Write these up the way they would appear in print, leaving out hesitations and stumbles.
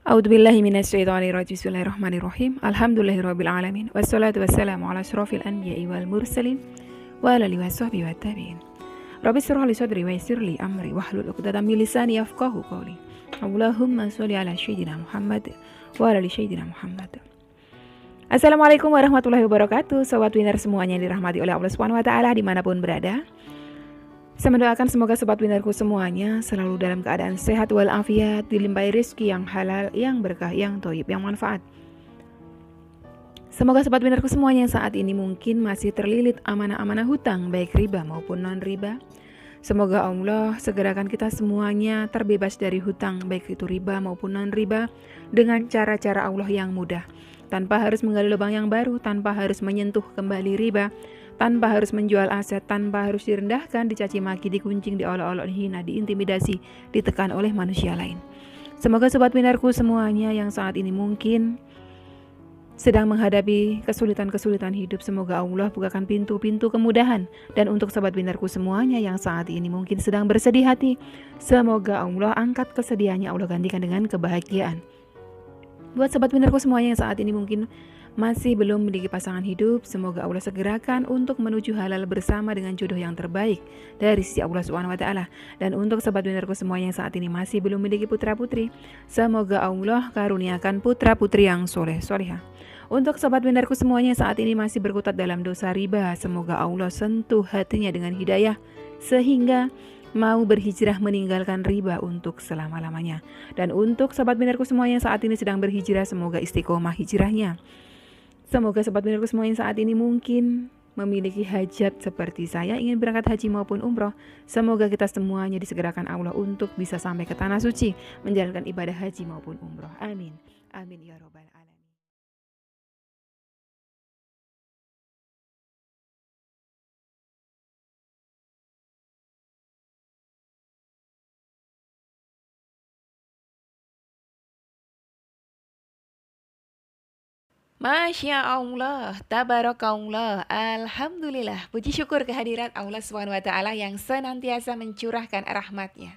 A'udzubillahi minasyaitonirrajim. Bismillahirrahmanirrahim. Alhamdulillahirabbil alamin. Wassalatu wassalamu ala asyrofil anbiya'i wal mursalin wa ala alihi washabbihi wattabi'in. Rabbi shrah li sadri wa yassir li amri wahlul 'uqdatam min lisani yafqahu qawli. Allahumma sholli ala sayyidina Muhammad wa ala ali sayyidina Muhammad. Assalamualaikum warahmatullahi wabarakatuh. Sobat Winner semuanya yang dirahmati oleh Allah Subhanahu wa taala dimanapun berada. Saya mendoakan semoga sobat winnerku semuanya selalu dalam keadaan sehat walafiat, dilimpahi rezeki yang halal, yang berkah, yang thayyib, yang manfaat. Semoga sobat winnerku semuanya yang saat ini mungkin masih terlilit amanah-amanah hutang, baik riba maupun non-riba. Semoga Allah segerakan kita semuanya terbebas dari hutang, baik itu riba maupun non-riba, dengan cara-cara Allah yang mudah. Tanpa harus menggali lubang yang baru, tanpa harus menyentuh kembali riba, tanpa harus menjual aset, tanpa harus direndahkan, dicaci maki, dikuncing, diolok-olok, dihina, diintimidasi, ditekan oleh manusia lain. Semoga sobat winnerku semuanya yang saat ini mungkin sedang menghadapi kesulitan-kesulitan hidup, semoga Allah bukakan pintu-pintu kemudahan. Dan untuk sobat winnerku semuanya yang saat ini mungkin sedang bersedih hati, semoga Allah angkat kesedihannya, Allah gantikan dengan kebahagiaan. Buat sobat winnerku semuanya yang saat ini mungkin masih belum memiliki pasangan hidup, semoga Allah segerakan untuk menuju halal bersama dengan jodoh yang terbaik dari sisi Allah Subhanahu wa taala. Dan untuk sobat winnerku semuanya yang saat ini masih belum memiliki putra-putri, semoga Allah karuniakan putra-putri yang soleh-solehah. Untuk sobat winnerku semuanya yang saat ini masih berkutat dalam dosa riba, semoga Allah sentuh hatinya dengan hidayah sehingga mau berhijrah meninggalkan riba untuk selama-lamanya. Dan untuk sobat winnerku semuanya yang saat ini sedang berhijrah, semoga istiqomah hijrahnya. Semoga sobat winnerku semuanya saat ini mungkin memiliki hajat seperti saya, ingin berangkat haji maupun umroh. Semoga kita semuanya disegerakan Allah untuk bisa sampai ke tanah suci, menjalankan ibadah haji maupun umroh. Amin. Amin ya robbal alamin. Masya Allah, tabarakallah, alhamdulillah. Puji syukur kehadirat Allah SWT yang senantiasa mencurahkan rahmatnya,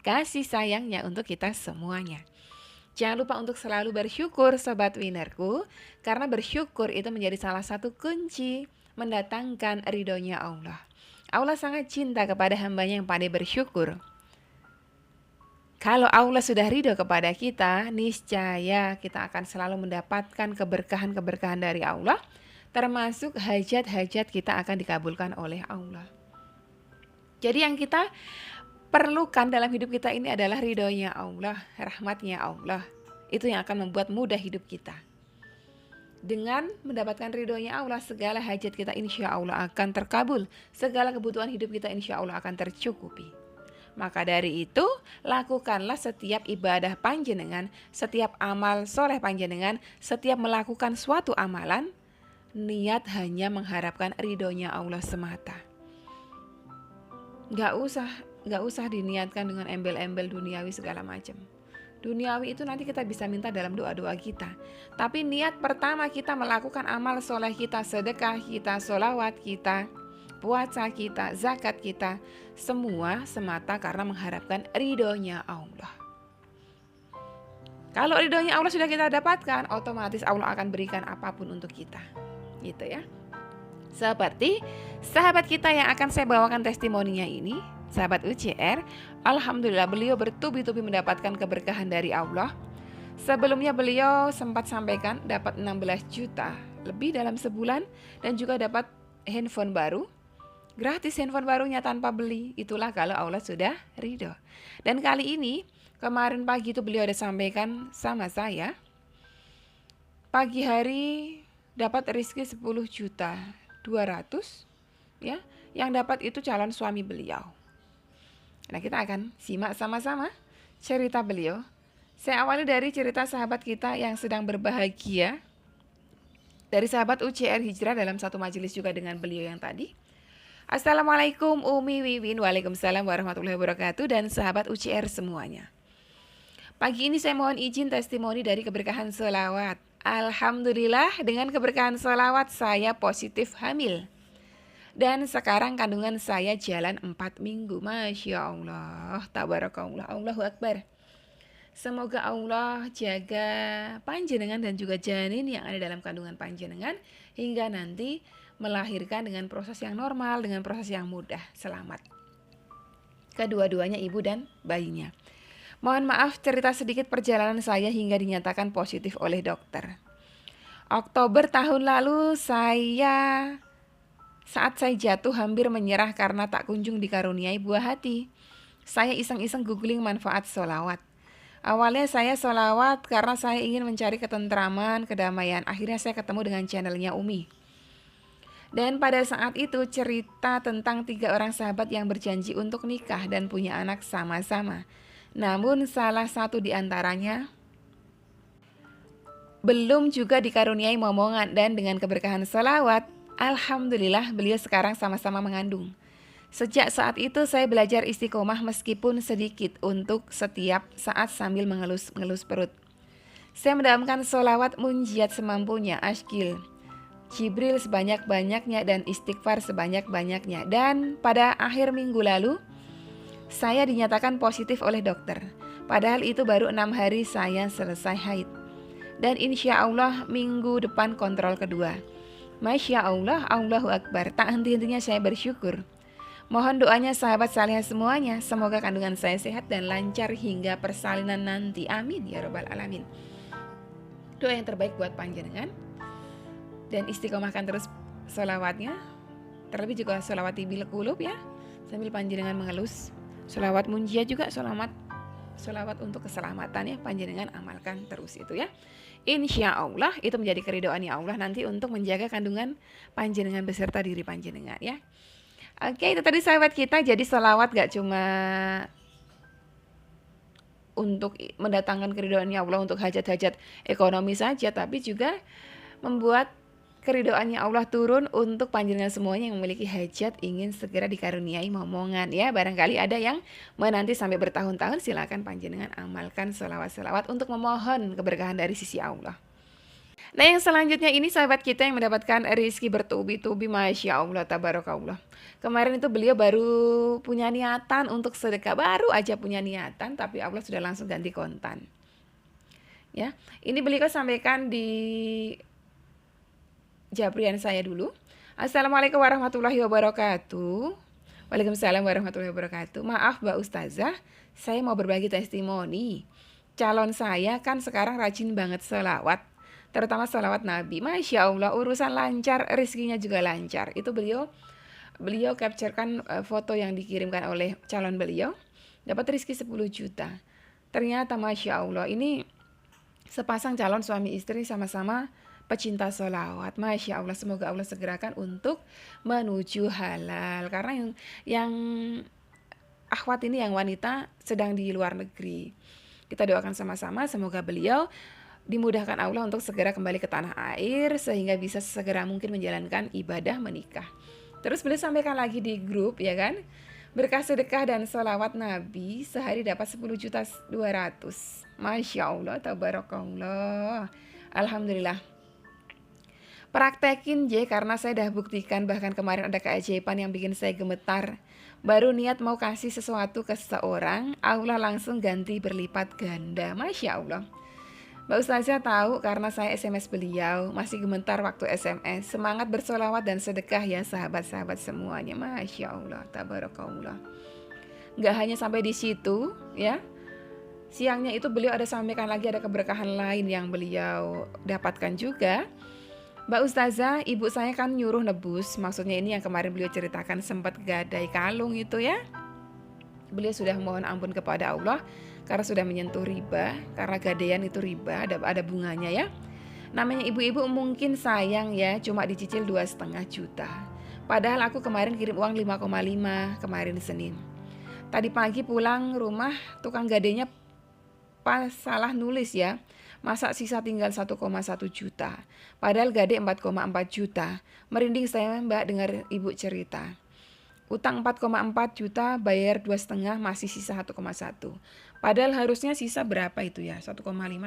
kasih sayangnya untuk kita semuanya. Jangan lupa untuk selalu bersyukur sobat winnerku, karena bersyukur itu menjadi salah satu kunci mendatangkan ridhonya Allah. Allah sangat cinta kepada hambanya yang pandai bersyukur. Kalau Allah sudah ridho kepada kita, niscaya kita akan selalu mendapatkan keberkahan-keberkahan dari Allah, termasuk hajat-hajat kita akan dikabulkan oleh Allah. Jadi yang kita perlukan dalam hidup kita ini adalah ridhonya Allah, rahmatnya Allah. Itu yang akan membuat mudah hidup kita. Dengan mendapatkan ridhonya Allah, segala hajat kita insya Allah akan terkabul, segala kebutuhan hidup kita insya Allah akan tercukupi. Maka dari itu, lakukanlah setiap ibadah panjenengan, setiap amal soleh panjenengan, setiap melakukan suatu amalan, niat hanya mengharapkan ridhonya Allah semata. Gak usah diniatkan dengan embel-embel duniawi segala macam. Duniawi itu nanti kita bisa minta dalam doa-doa kita. Tapi niat pertama kita melakukan amal soleh kita, sedekah kita, sholawat kita, puasa kita, zakat kita, semua semata karena mengharapkan ridhonya Allah. Kalau ridhonya Allah sudah kita dapatkan, otomatis Allah akan berikan apapun untuk kita, gitu ya. Seperti sahabat kita yang akan saya bawakan testimoninya ini, sahabat UCR, alhamdulillah beliau bertubi-tubi mendapatkan keberkahan dari Allah. Sebelumnya beliau sempat sampaikan dapat 16 juta lebih dalam sebulan, dan juga dapat handphone baru. Gratis handphone barunya tanpa beli. Itulah kalau Allah sudah ridho. Dan kali ini, kemarin pagi itu beliau ada sampaikan sama saya, pagi hari dapat rezeki 10 juta 200 ya, yang dapat itu calon suami beliau. Nah, kita akan simak sama-sama cerita beliau. Saya awali dari cerita sahabat kita yang sedang berbahagia, dari sahabat UCR Hijrah dalam satu majelis juga dengan beliau yang tadi. Assalamualaikum Umi Wiwin. Waalaikumsalam warahmatullahi wabarakatuh. Dan sahabat UCR semuanya, pagi ini saya mohon izin testimoni dari keberkahan sholawat. Alhamdulillah, dengan keberkahan sholawat saya positif hamil. Dan sekarang kandungan saya jalan 4 minggu. Masya Allah, tabarakallah, Allahu Akbar. Semoga Allah jaga panjenengan dan juga janin yang ada dalam kandungan panjenengan hingga nanti melahirkan dengan proses yang normal, dengan proses yang mudah, selamat. Kedua-duanya ibu dan bayinya. Mohon maaf cerita sedikit perjalanan saya hingga dinyatakan positif oleh dokter. Oktober tahun lalu saat saya jatuh hampir menyerah karena tak kunjung dikaruniai buah hati. Saya iseng-iseng googling manfaat sholawat. Awalnya saya sholawat karena saya ingin mencari ketentraman, kedamaian. Akhirnya saya ketemu dengan channelnya Umi. Dan pada saat itu cerita tentang 3 orang sahabat yang berjanji untuk nikah dan punya anak sama-sama. Namun salah satu di antaranya belum juga dikaruniai momongan, dan dengan keberkahan sholawat, alhamdulillah beliau sekarang sama-sama mengandung. Sejak saat itu saya belajar istiqomah meskipun sedikit untuk setiap saat sambil mengelus-ngelus perut. Saya mendamkan sholawat munjiat semampunya, ashkil, Jibril sebanyak-banyaknya dan istighfar sebanyak-banyaknya. Dan pada akhir minggu lalu saya dinyatakan positif oleh dokter. Padahal itu baru 6 hari saya selesai haid. Dan insya Allah minggu depan kontrol kedua. Masya Allah, Allahu Akbar. Tak henti-hentinya saya bersyukur. Mohon doanya sahabat salihah semuanya. Semoga kandungan saya sehat dan lancar hingga persalinan nanti. Amin ya Rabbal Alamin. Doa yang terbaik buat panjenengan. Dan istiqomahkan terus sholawatnya. Terlebih juga sholawat tibil qulub ya, sambil panjenengan mengelus. Sholawat munjiat juga sholawat untuk keselamatan ya, panjenengan amalkan terus itu ya. Insya Allah itu menjadi keridhoannya Allah nanti untuk menjaga kandungan panjenengan beserta diri panjenengan ya. Oke, itu tadi sahabat kita. Jadi sholawat gak cuma untuk mendatangkan keridhoannya Allah untuk hajat-hajat ekonomi saja, tapi juga membuat keridhoannya Allah turun untuk panjenengan semuanya yang memiliki hajat ingin segera dikaruniai momongan ya. Barangkali ada yang menanti sampai bertahun-tahun, silakan panjenengan amalkan sholawat-sholawat untuk memohon keberkahan dari sisi Allah. Nah yang selanjutnya ini sahabat kita yang mendapatkan rezeki bertubi-tubi, Masya Allah, tabarakallah. Kemarin itu beliau baru punya niatan untuk sedekah, baru aja punya niatan, tapi Allah sudah langsung ganti kontan ya. Ini beliau sampaikan di Jabrian saya dulu. Assalamualaikum warahmatullahi wabarakatuh. Waalaikumsalam warahmatullahi wabarakatuh. Maaf Mbak Ustazah, saya mau berbagi testimoni. Calon saya kan sekarang rajin banget sholawat, terutama sholawat Nabi. Masya Allah, urusan lancar, rezekinya juga lancar. Itu beliau capturekan foto yang dikirimkan oleh calon beliau, dapat rezeki 10 juta. Ternyata Masya Allah, ini sepasang calon suami istri sama-sama pecinta sholawat. Masya Allah, semoga Allah segerakan untuk menuju halal. Karena yang akhwat ini, yang wanita sedang di luar negeri. Kita doakan sama-sama semoga beliau dimudahkan Allah untuk segera kembali ke tanah air sehingga bisa segera mungkin menjalankan ibadah menikah. Terus beliau sampaikan lagi di grup ya kan, berkah sedekah dan sholawat Nabi sehari dapat 10.200.000. Masya Allah, tabarakallah. Alhamdulillah. Praktekin J, karena saya dah buktikan, bahkan kemarin ada keajaiban yang bikin saya gemetar. Baru niat mau kasih sesuatu ke seseorang, Allah langsung ganti berlipat ganda. Masya Allah. Mbak Ustazah tahu karena saya SMS beliau, masih gemetar waktu SMS. Semangat bersolawat dan sedekah ya sahabat-sahabat semuanya. Masya Allah, tabarakallah. Gak hanya sampai di situ ya. Siangnya itu beliau ada sampaikan lagi, ada keberkahan lain yang beliau dapatkan juga. Mbak Ustazah, ibu saya kan nyuruh nebus, maksudnya ini yang kemarin beliau ceritakan sempat gadai kalung itu ya. Beliau sudah mohon ampun kepada Allah karena sudah menyentuh riba, karena gadaian itu riba, ada bunganya ya. Namanya ibu-ibu mungkin sayang ya, cuma dicicil 2,5 juta. Padahal aku kemarin kirim uang 5,5 kemarin Senin. Tadi pagi pulang rumah, tukang gadainya pas salah nulis ya. Masa sisa tinggal 1,1 juta. Padahal gade 4,4 juta. Merinding saya Mbak dengar ibu cerita. Utang 4,4 juta, bayar 2,5, masih sisa 1,1. Padahal harusnya sisa berapa itu ya? 1,5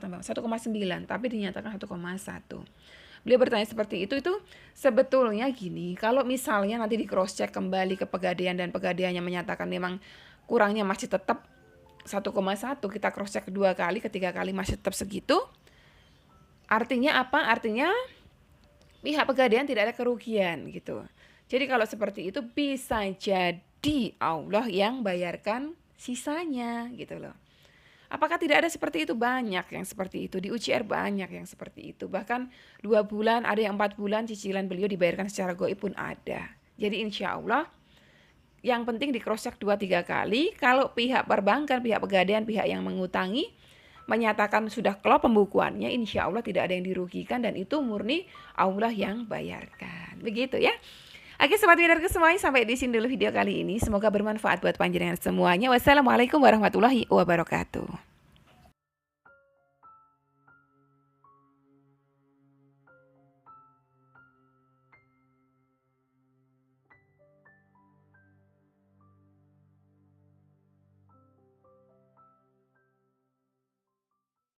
tambah 1,9, tapi dinyatakan 1,1. Beliau bertanya seperti itu sebetulnya gini, kalau misalnya nanti di cross check kembali ke Pegadaian dan Pegadaiannya menyatakan memang kurangnya masih tetap 1,1 kita cross check 2 kali, ketiga kali masih tetap segitu. Artinya apa? Artinya pihak pegadaian tidak ada kerugian gitu. Jadi kalau seperti itu bisa jadi Allah yang bayarkan sisanya gitu loh. Apakah tidak ada seperti itu? Banyak yang seperti itu. Di UCR banyak yang seperti itu. Bahkan 2 bulan, ada yang 4 bulan cicilan beliau dibayarkan secara goib pun ada. Jadi insya Allah yang penting di cross check 2-3 kali. Kalau pihak perbankan, pihak pegadaian, pihak yang mengutangi menyatakan sudah klop pembukuannya, insya Allah tidak ada yang dirugikan dan itu murni Allah yang bayarkan. Begitu ya. Oke sobat Winarku semuanya, sampai di sini dulu video kali ini. Semoga bermanfaat buat panjenengan semuanya. Wassalamualaikum warahmatullahi wabarakatuh.